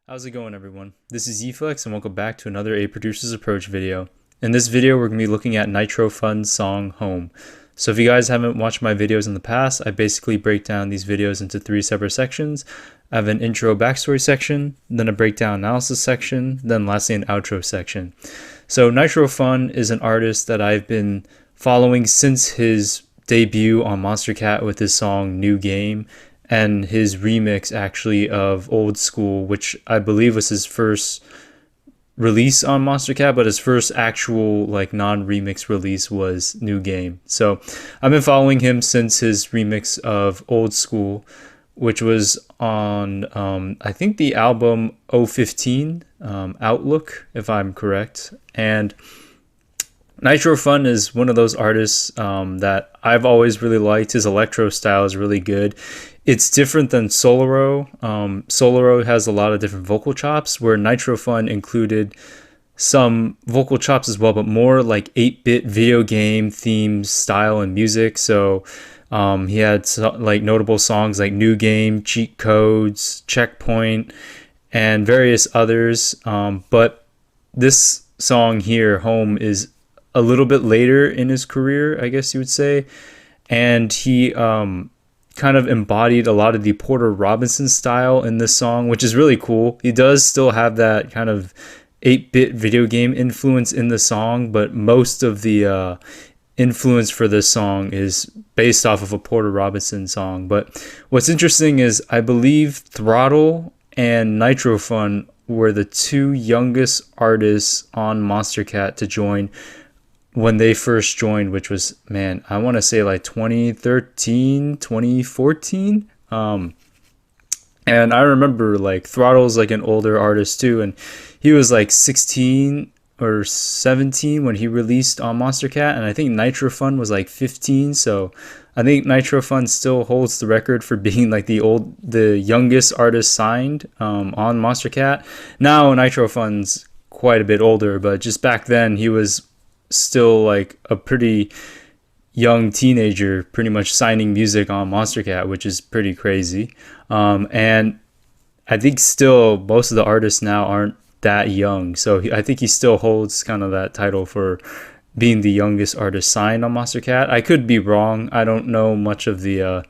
How's it going, everyone? This is Eflex and welcome back to another A Producer's Approach video. In this video we're going to be looking at Nitro Fun's song Home. So if you guys haven't watched my videos in the past, I basically break down these videos into 3 separate sections. I have an intro backstory section, then a breakdown analysis section, then lastly an outro section. So Nitro Fun is an artist that I've been following since his debut on Monstercat with his song New Game, and his remix actually of Old School, which I believe was his first release on Monstercat, but his first actual like non-remix release was New Game. So I've been following him since his remix of Old School, which was on I think the album 015 Outlook, if I'm correct. And Nitro Fun is one of those artists that I've always really liked. His electro style is really good. It's different than Solaro. Solaro has a lot of different vocal chops, where Nitro Fun included some vocal chops as well, but more like 8-bit video game themes, style, and music. So he had like notable songs like New Game, Cheat Codes, Checkpoint, and various others. But this song here, Home, is a little bit later in his career, I guess you would say. And he kind of embodied a lot of the Porter Robinson style in this song, which is really cool. He does still have that kind of 8-bit video game influence in the song, but most of the influence for this song is based off of a Porter Robinson song. But what's interesting is I believe Throttle and Nitro Fun were the 2 youngest artists on Monstercat to join when they first joined, which was, man, I want to say like 2013, 2014. And I remember like Throttle's like an older artist too, and he was like 16 or 17 when he released on Monstercat, and I think Nitro Fun was like 15. So I think Nitro Fun still holds the record for being like the youngest artist signed on Monstercat. Now Nitro Fun's quite a bit older, but just back then he was still like a pretty young teenager, pretty much signing music on Monstercat, which is pretty crazy. And I think still most of the artists now aren't that young, so I think he still holds kind of that title for being the youngest artist signed on Monstercat. I could be wrong. I don't know much of the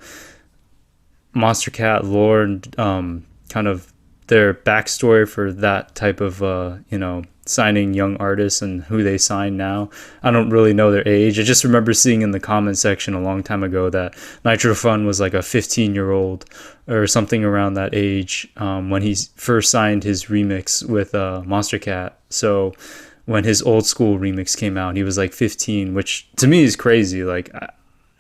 Monstercat lore and kind of their backstory for that type of signing young artists and who they sign now. I don't really know their age. I just remember seeing in the comment section a long time ago that Nitro Fun was like a 15-year-old or something around that age when he first signed his remix with Monstercat. So when his Old School remix came out, he was like 15, which to me is crazy. Like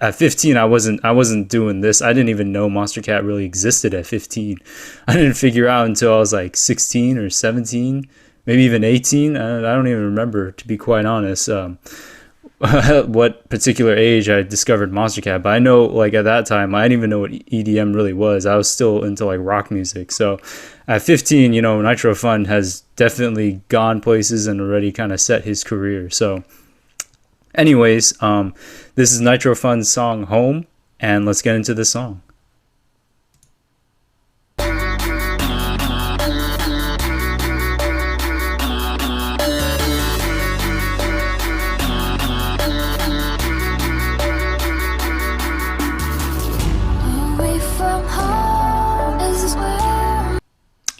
at 15, I wasn't doing this. I didn't even know Monstercat really existed at 15. I didn't figure out until I was like 16 or 17, maybe even 18. I don't even remember, to be quite honest, what particular age I discovered Monstercat. But I know like at that time, I didn't even know what EDM really was. I was still into like rock music. So at 15, Nitro Fun has definitely gone places and already kind of set his career. So anyways, this is Nitro Fun's song Home, and let's get into the song.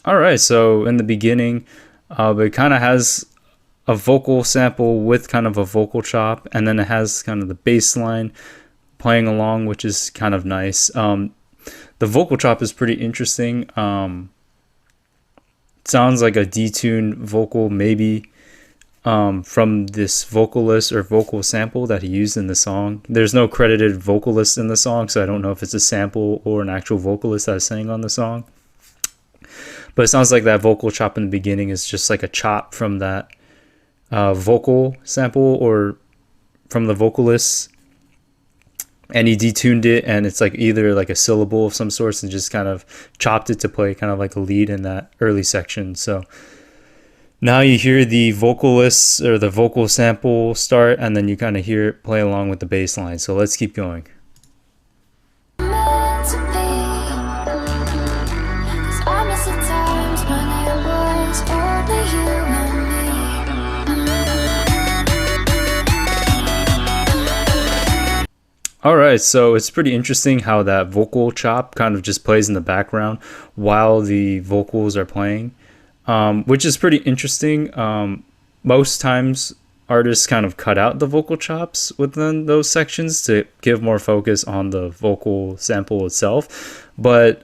Alright, so in the beginning, it kind of has a vocal sample with kind of a vocal chop, and then it has kind of the bass line playing along, which is kind of nice. The vocal chop is pretty interesting. Sounds like a detuned vocal, maybe from this vocalist or vocal sample that he used in the song. There's no credited vocalist in the song, so I don't know if it's a sample or an actual vocalist that sang on the song. But it sounds like that vocal chop in the beginning is just like a chop from that vocal sample or from the vocalist, and he detuned it, and it's like either like a syllable of some sorts and just kind of chopped it to play kind of like a lead in that early section. So now you hear the vocalist or the vocal sample start, and then you kind of hear it play along with the bass line. So let's keep going. All right, so it's pretty interesting how that vocal chop kind of just plays in the background while the vocals are playing, which is pretty interesting. Most times, artists kind of cut out the vocal chops within those sections to give more focus on the vocal sample itself. But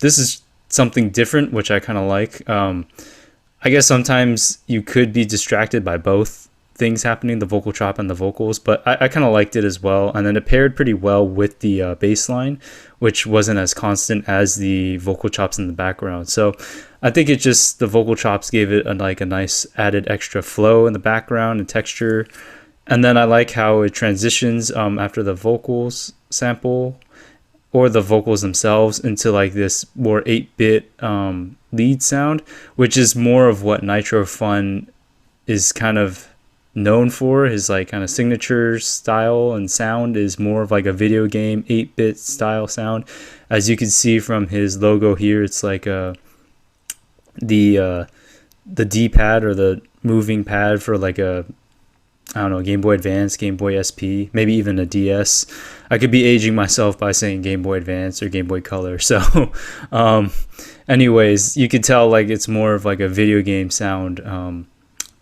this is something different, which I kind of like. I guess sometimes you could be distracted by both things happening, the vocal chop and the vocals, but I kind of liked it as well. And then it paired pretty well with the bass line, which wasn't as constant as the vocal chops in the background. So I think it just, the vocal chops gave it like a nice added extra flow in the background and texture. And then I like how it transitions after the vocals sample or the vocals themselves into like this more 8-bit lead sound, which is more of what Nitro Fun is kind of known for. His like kind of signature style and sound is more of like a video game 8-bit style sound. As you can see from his logo here, it's like the D-pad or the moving pad for like a, I don't know, Game Boy Advance, Game Boy SP, maybe even a DS. I could be aging myself by saying Game Boy Advance or Game Boy Color. So anyways, you could tell like it's more of like a video game sound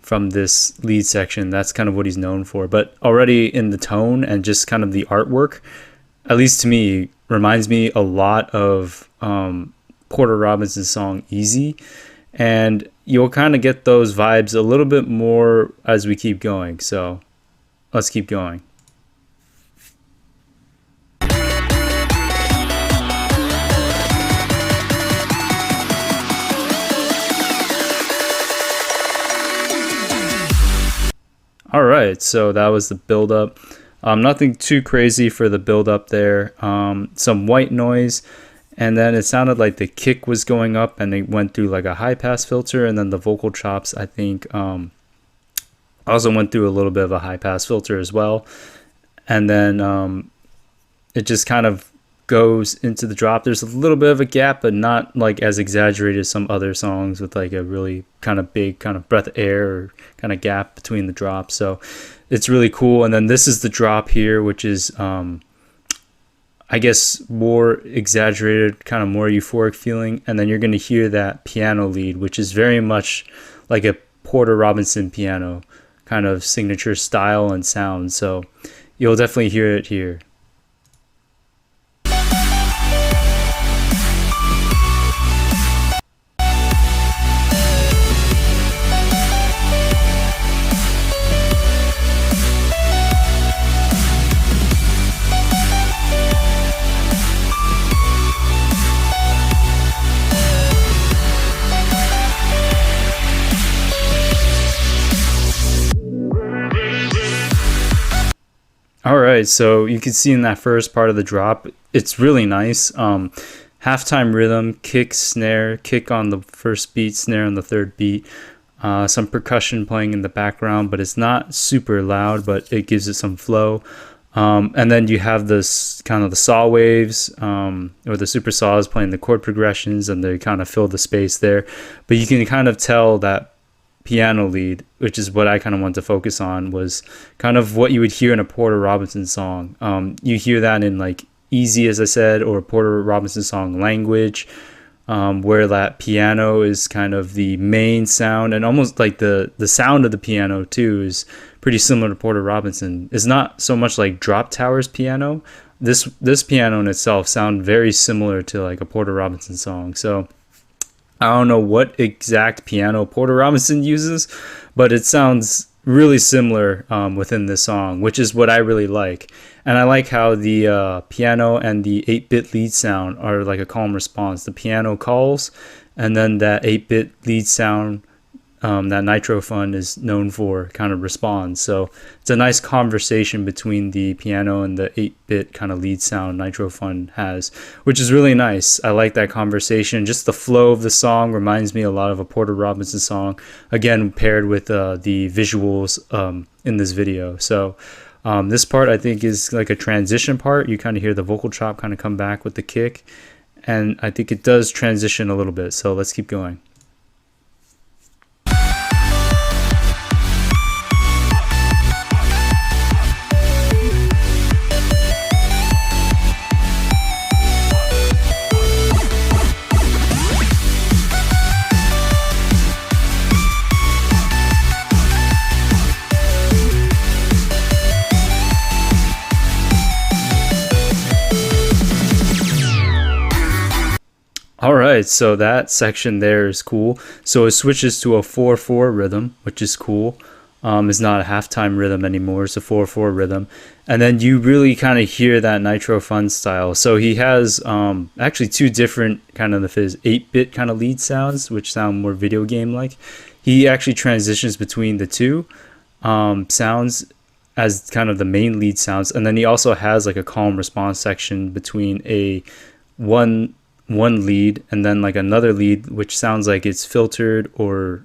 from this lead section. That's kind of what he's known for. But already in the tone and just kind of the artwork, at least to me, reminds me a lot of Porter Robinson's song Easy. And you'll kind of get those vibes a little bit more as we keep going. So let's keep going. All right, so that was the build up. Nothing too crazy for the build up there. Some white noise, and then it sounded like the kick was going up and it went through like a high pass filter, and then the vocal chops, I think, also went through a little bit of a high pass filter as well. And then it just kind of goes into the drop. There's a little bit of a gap, but not like as exaggerated as some other songs with like a really kind of big kind of breath of air or kind of gap between the drops. So it's really cool. And then this is the drop here, which is I guess more exaggerated, kind of more euphoric feeling. And then you're going to hear that piano lead, which is very much like a Porter Robinson piano kind of signature style and sound. So you'll definitely hear it here. All right, so you can see in that first part of the drop, it's really nice. Halftime rhythm, kick, snare, kick on the first beat, snare on the third beat. Some percussion playing in the background, but it's not super loud, but it gives it some flow. And then you have this kind of the saw waves, or the super saws playing the chord progressions, and they kind of fill the space there. But you can kind of tell that piano lead, which is what I kind of want to focus on, was kind of what you would hear in a Porter Robinson song. You hear that in like Easy, as I said, or Porter Robinson song Language, where that piano is kind of the main sound, and almost like the sound of the piano too is pretty similar to Porter Robinson. It's not so much like Drop Tower's piano. This piano in itself sound very similar to like a Porter Robinson song. So I don't know what exact piano Porter Robinson uses, but it sounds really similar within this song, which is what I really like. And I like how the piano and the 8-bit lead sound are like a calm response. The piano calls, and then that 8-bit lead sound that Nitro Fun is known for kind of responds. So it's a nice conversation between the piano and the 8-bit kind of lead sound Nitro Fun has, which is really nice. I like that conversation. Just the flow of the song reminds me a lot of a Porter Robinson song, again paired with the visuals in this video. So this part I think is like a transition part. You kind of hear the vocal chop kind of come back with the kick, and I think it does transition a little bit. So let's keep going. right, so that section there is cool. So it switches to a 4/4 rhythm, which is cool. It's not a halftime rhythm anymore. It's a 4/4 rhythm, and then you really kind of hear that Nitro Fun style. So he has actually two different kind of his 8-bit kind of lead sounds, which sound more video game like. He actually transitions between the two sounds as kind of the main lead sounds, and then he also has like a calm response section between a one lead and then like another lead, which sounds like it's filtered or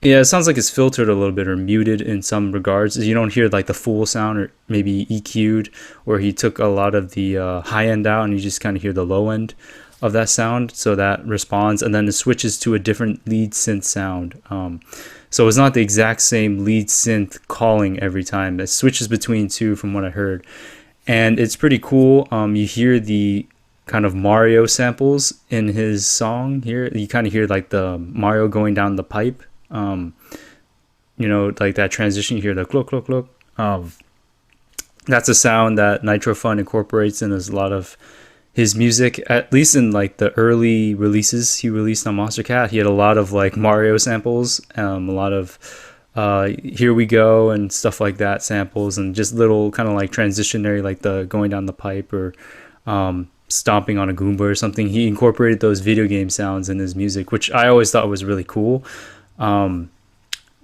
yeah, it sounds like it's filtered a little bit or muted in some regards. You don't hear like the full sound, or maybe EQ'd, or he took a lot of the high end out and you just kind of hear the low end of that sound. So that responds, and then it switches to a different lead synth sound. So it's not the exact same lead synth calling every time. It switches between two from what I heard. And it's pretty cool. You hear the kind of Mario samples in his song here. You kind of hear like the Mario going down the pipe. You know, like that transition, you hear the clook, clook, clook. That's a sound that Nitro Fun incorporates in a lot of his music, at least in like the early releases he released on Monstercat. He had a lot of like Mario samples, a lot of Here We Go and stuff like that samples, and just little kind of like transitionary, like the going down the pipe or stomping on a Goomba or something. He incorporated those video game sounds in his music, which I always thought was really cool.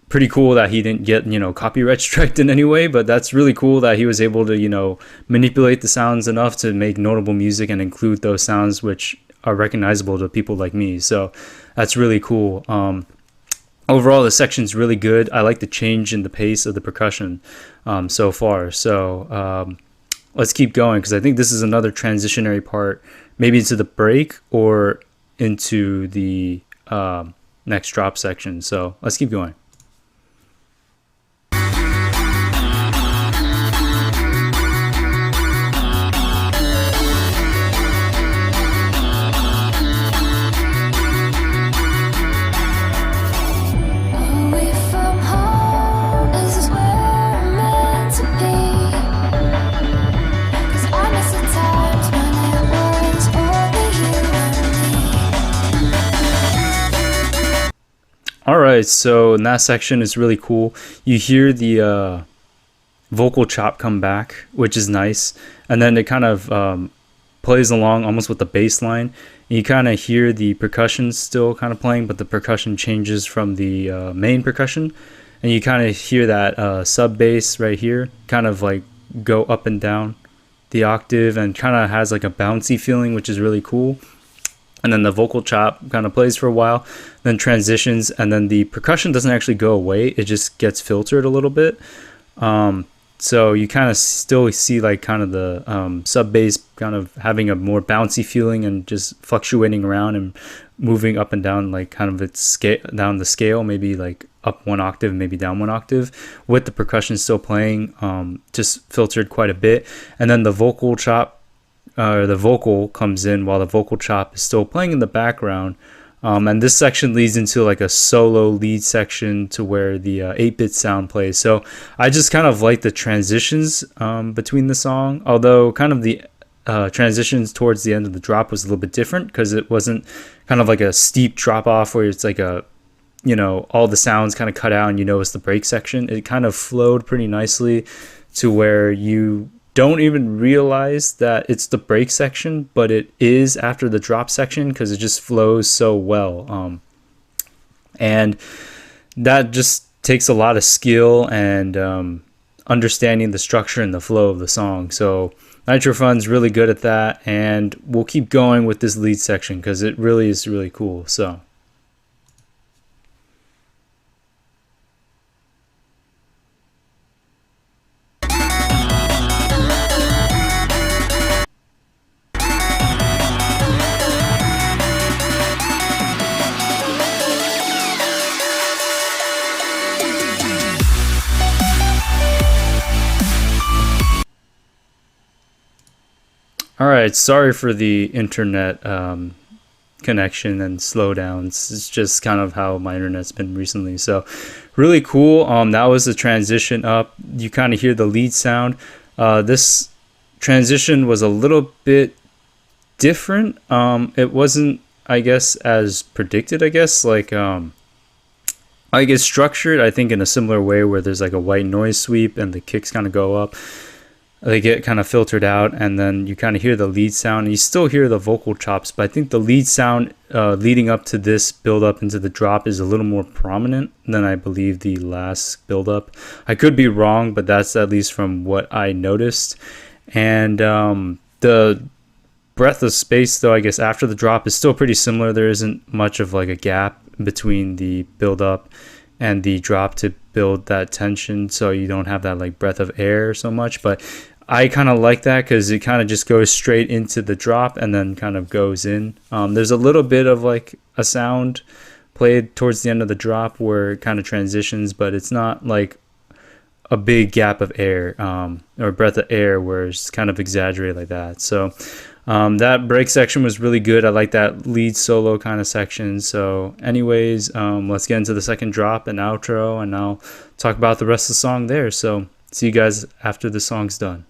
Pretty cool that he didn't get, you know, copyright striked in any way, but that's really cool that he was able to, you know, manipulate the sounds enough to make notable music and include those sounds which are recognizable to people like me. So that's really cool. Overall, the section's really good. I like the change in the pace of the percussion so far. So let's keep going, because I think this is another transitionary part, maybe into the break or into the next drop section. So let's keep going. All right, so in that section is really cool. You hear the vocal chop come back, which is nice, and then it kind of plays along almost with the bass line. And you kind of hear the percussion still kind of playing, but the percussion changes from the main percussion, and you kind of hear that sub bass right here kind of like go up and down the octave, and kind of has like a bouncy feeling, which is really cool. And then the vocal chop kind of plays for a while, then transitions, and then the percussion doesn't actually go away. It just gets filtered a little bit. So you kind of still see like kind of the sub bass kind of having a more bouncy feeling and just fluctuating around and moving up and down, like kind of its scale, down the scale, maybe like up one octave, maybe down one octave, with the percussion still playing, just filtered quite a bit. And then the vocal chop, the vocal comes in while the vocal chop is still playing in the background. And this section leads into like a solo lead section to where the 8-bit sound plays. So I just kind of like the transitions between the song, although kind of the transitions towards the end of the drop was a little bit different, because it wasn't kind of like a steep drop off where it's like a, you know, all the sounds kind of cut out and you know it's the break section. It kind of flowed pretty nicely to where you don't even realize that it's the break section, but it is after the drop section, because it just flows so well. And that just takes a lot of skill and understanding the structure and the flow of the song. So Nitro Fun's really good at that, and we'll keep going with this lead section because it really is really cool. So all right, sorry for the internet connection and slowdowns. It's just kind of how my internet's been recently. So really cool. That was the transition up. You kind of hear the lead sound. This transition was a little bit different. It wasn't, I guess, as predicted, I guess. Like it's structured, I think, in a similar way where there's like a white noise sweep and the kicks kind of go up. They get kind of filtered out, and then you kind of hear the lead sound. And you still hear the vocal chops, but I think the lead sound leading up to this build up into the drop is a little more prominent than I believe the last build up. I could be wrong, but that's at least from what I noticed. And the breath of space, though, I guess after the drop is still pretty similar. There isn't much of like a gap between the build up and the drop to build that tension, so you don't have that like breath of air so much. But I kind of like that because it kind of just goes straight into the drop and then kind of goes in. There's a little bit of like a sound played towards the end of the drop where it kind of transitions, but it's not like a big gap of air or breath of air where it's kind of exaggerated like that. So that break section was really good. I like that lead solo kind of section. So anyways, let's get into the second drop and outro, and I'll talk about the rest of the song there. So see you guys after the song's done.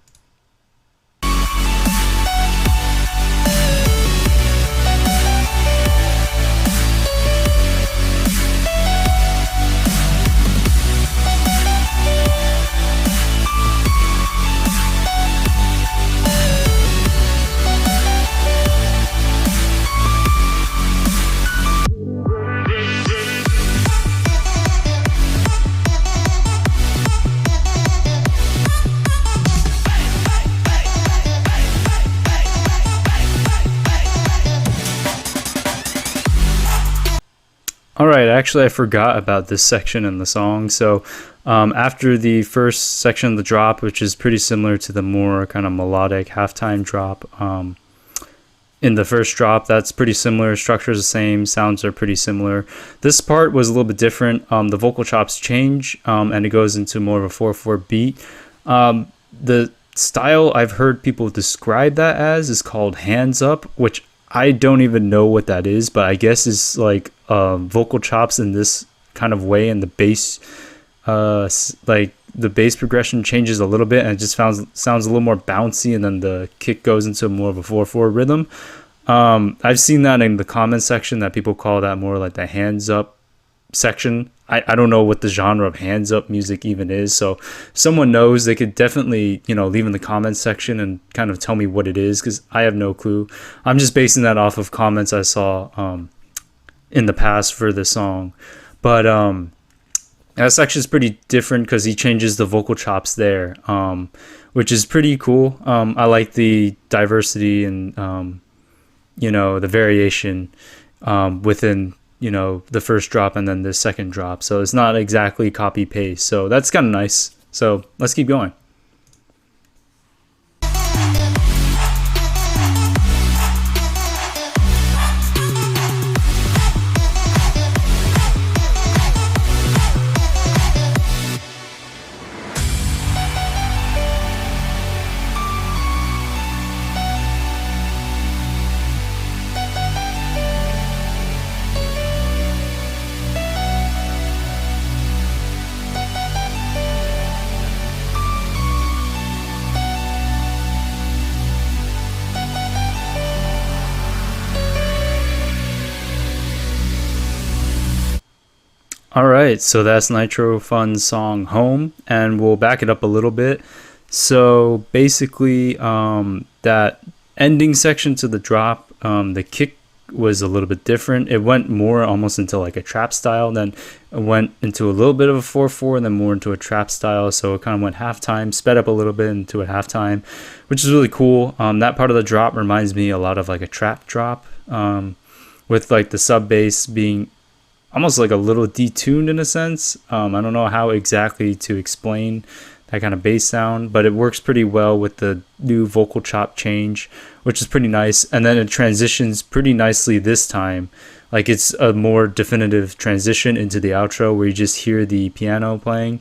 All right, actually, I forgot about this section in the song. So after the first section of the drop, which is pretty similar to the more kind of melodic halftime drop, in the first drop, that's pretty similar. Structure is the same. Sounds are pretty similar. This part was a little bit different. The vocal chops change, and it goes into more of a 4/4 beat. The style I've heard people describe that as is called hands up, which I don't even know what that is, but I guess it's like vocal chops in this kind of way, and the bass, like the bass progression changes a little bit, and it just sounds a little more bouncy, and then the kick goes into more of a 4/4 rhythm. I've seen that in the comment section that people call that more like the hands up section. I don't know what the genre of hands up music even is, so if someone knows, they could definitely, leave in the comments section and kind of tell me what it is, because I have no clue. I'm just basing that off of comments I saw in the past for the song. But that section is pretty different because he changes the vocal chops there, which is pretty cool. I like the diversity and the variation within the first drop and then the second drop. So it's not exactly copy paste. So that's kind of nice. So let's keep going. All right, so that's Nitro Fun's song Home, and we'll back it up a little bit. So basically, that ending section to the drop, the kick was a little bit different. It went more almost into like a trap style, then it went into a little bit of a 4/4, and then more into a trap style. So it kind of went halftime, sped up a little bit into a halftime, which is really cool. That part of the drop reminds me a lot of like a trap drop, with like the sub bass being almost like a little detuned in a sense. I don't know how exactly to explain that kind of bass sound, but it works pretty well with the new vocal chop change, which is pretty nice. And then it transitions pretty nicely this time. Like it's a more definitive transition into the outro where you just hear the piano playing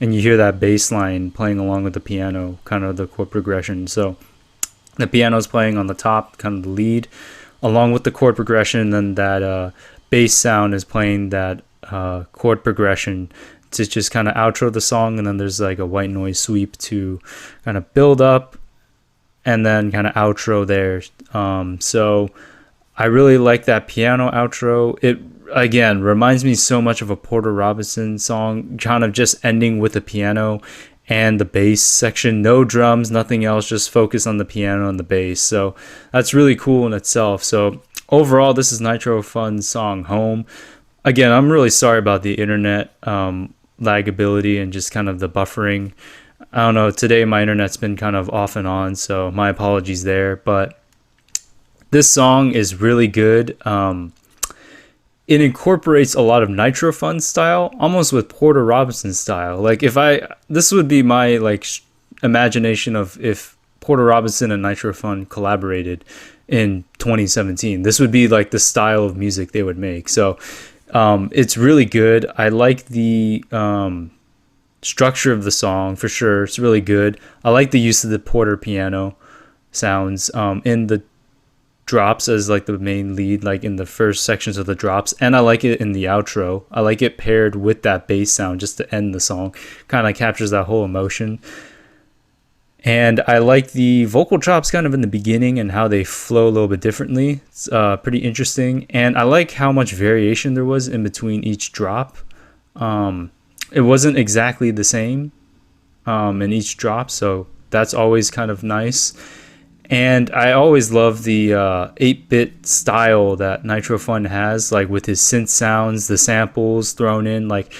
and you hear that bass line playing along with the piano, kind of the chord progression. So the piano's playing on the top, kind of the lead, along with the chord progression, and then that bass sound is playing that chord progression to just kind of outro the song. And then there's like a white noise sweep to kind of build up and then kind of outro there. So I really like that piano outro. It again reminds me so much of a Porter Robinson song, kind of just ending with the piano and the bass section. No drums, nothing else, just focus on the piano and the bass. So that's really cool in itself. So overall, this is Nitro Fun's song Home. Again, I'm really sorry about the internet lagability and just kind of the buffering. I don't know, today my internet's been kind of off and on, so my apologies there. But this song is really good. It incorporates a lot of Nitro Fun style, almost with Porter Robinson style. Like this would be my imagination of if Porter Robinson and Nitro Fun collaborated in 2017. This would be like the style of music they would make. So it's really good. I like the structure of the song for sure. It's really good. I like the use of the Porter piano sounds in the drops as like the main lead, like in the first sections of the drops, and I like it in the outro. I like it paired with that bass sound just to end the song. Kind of captures that whole emotion. And I like the vocal chops kind of in the beginning and how they flow a little bit differently. It's pretty interesting. And I like how much variation there was in between each drop. It wasn't exactly the same in each drop, so that's always kind of nice. And I always love the 8-bit style that Nitro Fun has, like with his synth sounds, the samples thrown in. Like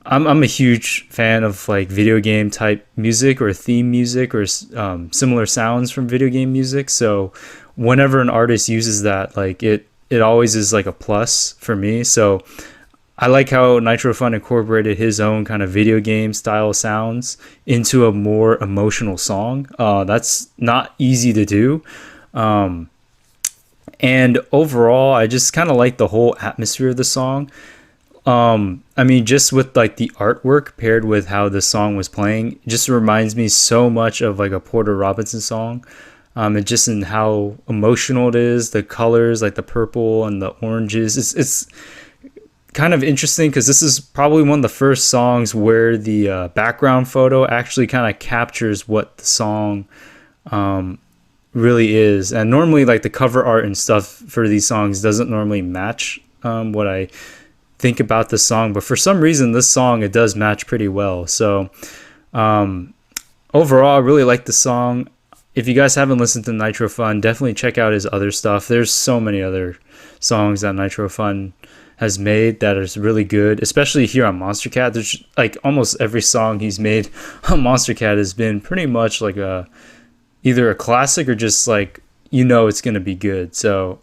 I'm a huge fan of like video game type music or theme music or similar sounds from video game music. So whenever an artist uses that, like it always is like a plus for me. So I like how Nitro Fun incorporated his own kind of video game style sounds into a more emotional song. That's not easy to do. And overall, I just kind of like the whole atmosphere of the song. I mean, just with like the artwork paired with how the song was playing, it just reminds me so much of like a Porter Robinson song. And just in how emotional it is, the colors, like the purple and the oranges. It's kind of interesting because this is probably one of the first songs where the background photo actually kind of captures what the song really is. And normally like the cover art and stuff for these songs doesn't normally match what I think about the song, but for some reason this song, it does match pretty well. So overall, I really like the song. If you guys haven't listened to Nitro Fun, definitely check out his other stuff. There's so many other songs that Nitro Fun has made that is really good, especially here on Monstercat. There's like almost every song he's made on Monstercat has been pretty much like either a classic or just like, you know, it's going to be good. So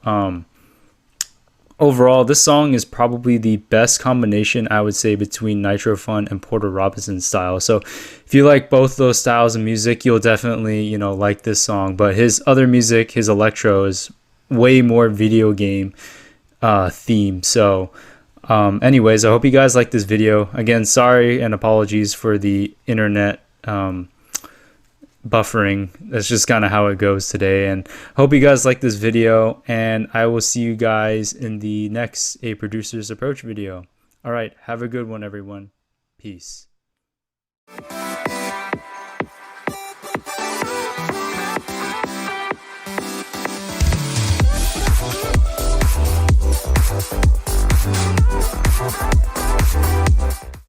overall, this song is probably the best combination, I would say, between Nitro Fun and Porter Robinson style. So if you like both those styles of music, you'll definitely, you know, like this song. But his other music, his electro, is way more video game theme. So anyways, I hope you guys like this video. Again, sorry and apologies for the internet buffering. That's just kind of how it goes today, and hope you guys like this video, and I will see you guys in the next A Producer's Approach video. All right, have a good one, everyone. Peace.